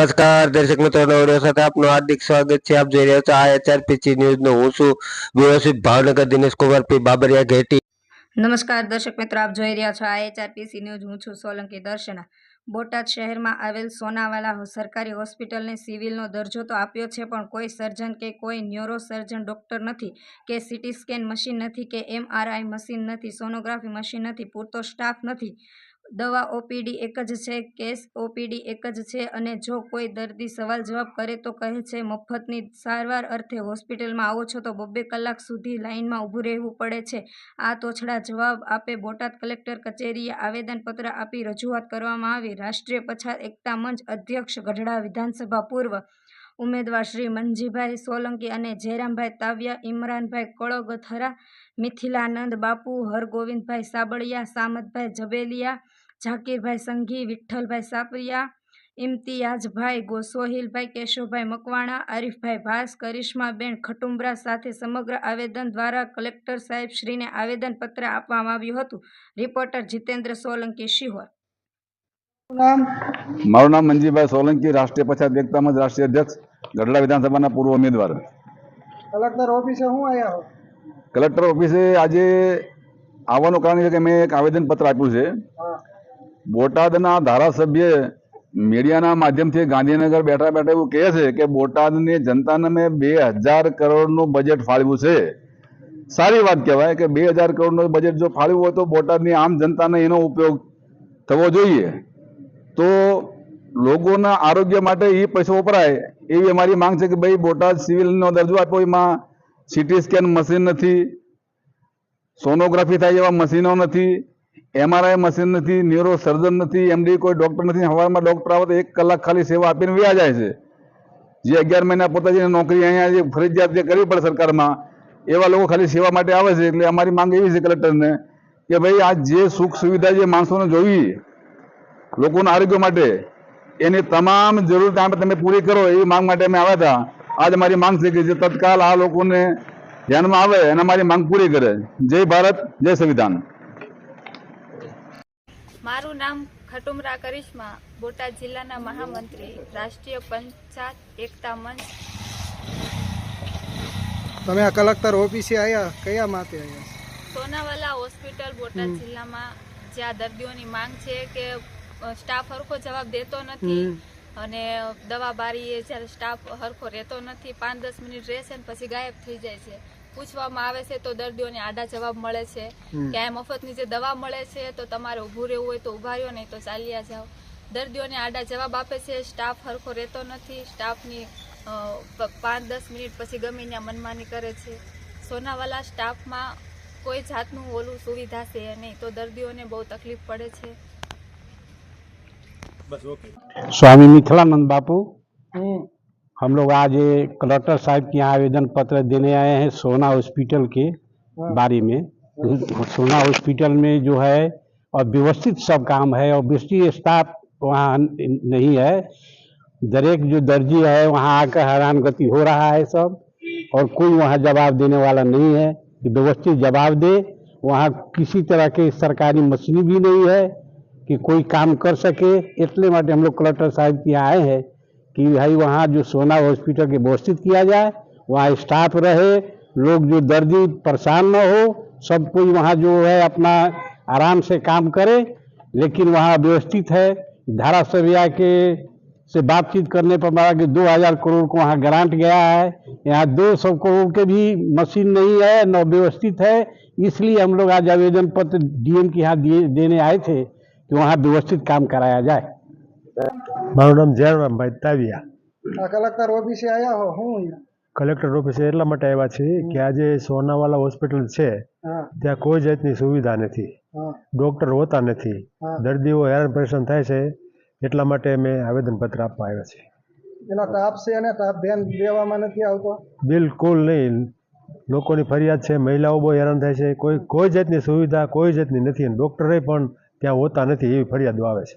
નમસ્કાર દર્શક મિત્રો, નવડીઓ સાથે આપનું હાર્દિક સ્વાગત છે. આપ જોઈ રહ્યા છો આ HRPC ન્યૂઝનો. હું છું વ્યવસ્થિત ભાવનગર દિનેશ કુમાર પી બાબરિયા ઘેટી. નમસ્કાર દર્શક મિત્રો, આપ જોઈ રહ્યા છો આ HRPC ન્યૂઝ. હું છું સોલંકી દર્શના. બોટાદ શહેરમાં આવેલ સોનાવાલા સરકારી હોસ્પિટલને સિવિલનો દરજ્જો તો આપ્યો છે, પણ કોઈ સર્જન કે કોઈ ન્યુરો સર્જન ડૉક્ટર નથી, કે સીટી સ્કેન મશીન નથી, કે MRI મશીન નથી, સોનોગ્રાફી મશીન નથી, પૂરતો સ્ટાફ નથી. દવા OPD એક જ છે, કેસ OPD એક જ છે, અને જો કોઈ દર્દી સવાલ જવાબ કરે તો કહે છે મફતની સારવાર અર્થે હોસ્પિટલમાં આવો છો તો 2 કલાક સુધી લાઇનમાં ઊભું રહેવું પડે છે. આ તોછડા જવાબ આપે બોટાદ કલેક્ટર કચેરીએ આવેદનપત્ર આપી રજૂઆત કરવામાં આવી. રાષ્ટ્રીય પછાત એકતા મંચ અધ્યક્ષ, ગઢડા વિધાનસભા પૂર્વ ઉમેદવાર શ્રી મનજીભાઈ સોલંકી અને જયરામભાઈ તાવિયા, ઇમરાનભાઈ કળોગથરા, મિથિલાનંદ બાપુ, હરગોવિંદભાઈ સાબળિયા, સામતભાઈ જબેલિયા, ઝાકીરભાઈ સંઘી, વિઠ્ઠલભાઈ સાપરિયા, ઇમ્તિયાઝભાઈ સોહિલભાઈ, કેશવભાઈ મકવાણા, આરીફભાઈ ભાસ, કરિશ્માબેન ખટુંબરા સાથે સમગ્ર આવેદન દ્વારા કલેક્ટર સાહેબ શ્રીને આવેદનપત્ર આપવામાં આવ્યું હતું. રિપોર્ટર જીતેન્દ્ર સોલંકી, શિહોર. મારું નામ મનજીભાઈ સોલંકી, રાષ્ટ્રીય પછાત એકતા મંચ રાષ્ટ્રીય અધ્યક્ષ, ગઢડા વિધાનસભાના પૂર્વ ઉમેદવાર. કલેક્ટર ઓફિસે હું આવ્યા હો? કલેક્ટર ઓફિસે આજે આવવાનું કારણ છે કે મેં એક આવેદનપત્ર આપ્યું છે. બોટાદના ધારાસભ્ય મીડિયાના માધ્યમથી ગાંધીનગર બેઠા બેઠા એવું કહે છે કે બોટાદની જનતાને મેં 2000 કરોડનું બજેટ ફાળવ્યું છે. સારી વાત કહેવાય કે 2000 કરોડનું બજેટ જો ફાળવ્યું હોય તો બોટાદની આમ જનતાને એનો ઉપયોગ થવો જોઈએ. તો લોકોના આરોગ્ય માટે એ પૈસો વપરાય એવી અમારી માંગ છે કે ભાઈ બોટાદ સિવિલનો દરજ્જો આપ્યો, એમાં CT સ્કેન મશીન નથી, સોનોગ્રાફી થાય એવા મશીનો નથી, MRI મશીન નથી, ન્યુરો સર્જન નથી, MD કોઈ ડૉક્ટર નથી. સવારમાં ડૉક્ટર આવે તો 1 કલાક ખાલી સેવા આપીને વયા જાય છે. જે 11 મહિના પોતાની નોકરી અહીંયા જે ફરજિયાત જે કરવી પડે સરકારમાં, એવા લોકો ખાલી સેવા માટે આવે છે. એટલે અમારી માંગ એવી છે કલેક્ટરને કે ભાઈ આ જે સુખ સુવિધા જે માણસોને જોવી લોકોના આરોગ્ય માટે, એની તમામ જરૂર તમે પૂરી કરો એવી માંગ માટે અમે આવ્યા હતા. આજ અમારી માંગ છે કે જે તત્કાલ આ લોકોને ધ્યાનમાં આવે અને અમારી માંગ પૂરી કરે. જય ભારત, જય સંવિધાન. મારું નામ ખટુમરા કરિશ્મા, બોટાદ જિલ્લાના મહામંત્રી, રાષ્ટ્રીય પંચાયત એકતા મંચ. તમે આ કલેક્ટર ઓફિસે આવ્યા, કયા માટે આવ્યા? સોનાવાલા હોસ્પિટલ બોટાદ જિલ્લામાં જ્યાં દર્દીઓની માંગ છે કે સ્ટાફ હરખો જવાબ દેતો નથી, અને દવા બારીએ જ્યારે સ્ટાફ હરખો રહેતો નથી, 5-10 મિનિટ રહેશે ને પછી ગાયબ થઈ જાય છે. પૂછવામાં આવે છે તો દર્દીઓને આડા જવાબ મળે છે કે આ મફતની જે દવા મળે છે તો તમારે ઊભું રહેવું હોય તો ઊભા રહ્યો, નહીં તો ચાલ્યા જાઓ. દર્દીઓને આડા જવાબ આપે છે. સ્ટાફ હરખો રહેતો નથી. સ્ટાફની 5-10 મિનિટ પછી ગમે ત્યાં મનમાની કરે છે. સોનાવાલા સ્ટાફમાં કોઈ જાતનું ઓલું સુવિધા છે નહીં, તો દર્દીઓને બહુ તકલીફ પડે છે. स्वामी मिथिलानंद बापू, हम लोग आज कलेक्टर साहब के यहाँ आवेदन पत्र देने आए हैं सोना हॉस्पिटल के बारे में. सोना हॉस्पिटल में जो है और व्यवस्थित सब काम है और व्यवस्थित स्टाफ वहाँ नहीं है. दरेक जो दर्जी है वहाँ आकर हैरानगति हो रहा है सब, और कोई वहाँ जवाब देने वाला नहीं है कि व्यवस्थित जवाब दे. वहाँ किसी तरह के सरकारी मशीन भी नहीं है कि कोई काम कर सके. इसलिए માટે हम लोग कलेक्टर साहब के यहाँ आए हैं कि भाई वहाँ जो सोना हॉस्पिटल के व्यवस्थित किया जाए, वहाँ स्टाफ रहे, लोग जो दर्दी परेशान न हो, सब कोई वहाँ जो है अपना आराम से काम करे. लेकिन वहाँ व्यवस्थित है. धारासभ्य के से बातचीत करने पर मारा कि 2000 करोड़ को वहाँ ग्रांट गया है. यहाँ 200 करोड़ के भी मशीन नहीं है, न व्यवस्थित है. इसलिए हम लोग आज आवेदन पत्र DM के यहाँ देने आए थे कि वहाँ व्यवस्थित काम कराया जाए. મારું નામ જયરામભાઈ તાવિયા. આ કલેક્ટર ઓફિસે આવ્યા હો? હું અહીંયા કલેક્ટર ઓફિસે એટલા માટે આવ્યા છે કે આજે સોનાવાલા હોસ્પિટલ છે ત્યાં કોઈ જાતની સુવિધા નથી, ડૉક્ટર હોતા નથી, દર્દીઓ હેરાન પરેશાન થાય છે. એટલા માટે અમે આવેદનપત્ર આપવા આવ્યા છીએ. એના તાપ છે અને તાપ ધ્યાન દેવામાં નથી આવતો? બિલકુલ નહીં. લોકોની ફરિયાદ છે, મહિલાઓ બહુ હેરાન થાય છે. કોઈ જાતની સુવિધા કોઈ જાતની નથી, અને ડૉક્ટરે પણ ત્યાં હોતા નથી એવી ફરિયાદો આવે છે.